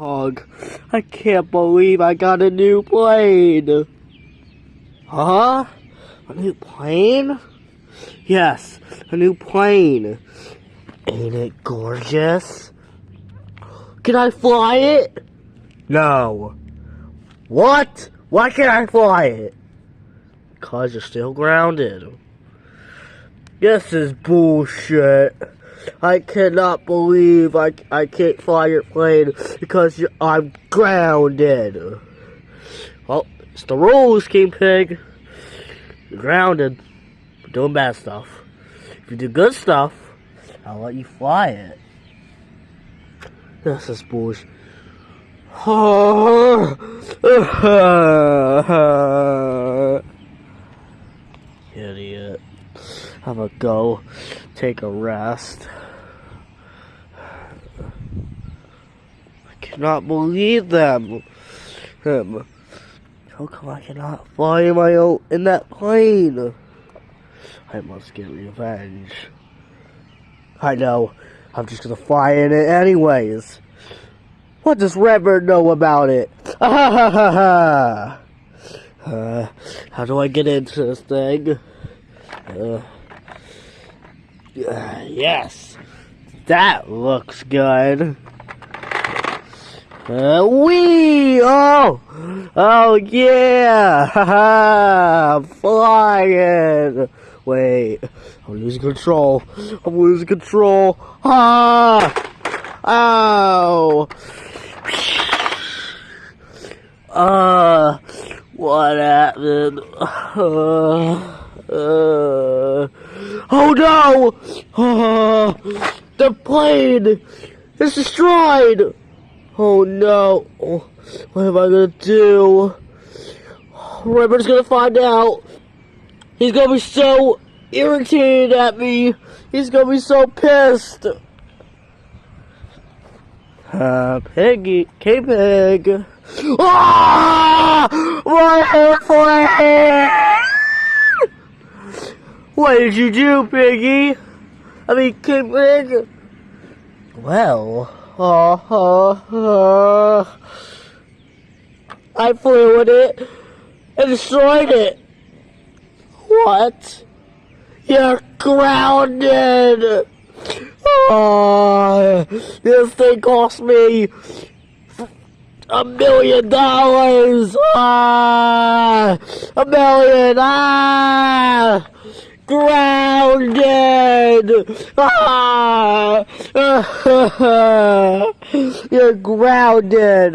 Dog, I can't believe I got a new plane. Huh? A new plane? Yes, a new plane. Ain't it gorgeous? Can I fly it? No. What? Why can't I fly it? Because you're still grounded. This is bullshit. I cannot believe I can't fly your plane because I'm grounded. Well, it's the rules, King Pig. You're grounded for doing bad stuff. If you do good stuff, I'll let you fly it. This is bullshit. Idiot. I'm gonna go take a rest. I cannot believe them. How come I cannot fly in that plane? I must get revenge. I know. I'm just gonna fly in it anyways. What does Redbird know about it? How do I get into this thing? Yes, that looks good. Wee! Oh yeah! I'm flying. Wait, I'm losing control. Ah! Ow! What happened? Oh no! The plane is destroyed! Oh no! What am I gonna do? Redbird's gonna find out. He's gonna be so irritated at me. He's gonna be so pissed. Piggy, K-Pig. Ah! My airplane! What did you do, Piggy? I mean, K-Pig? Well, I flew with it and destroyed it. What? You're grounded! Oh, this thing cost me $1 million! $1 million! Grounded! You're grounded!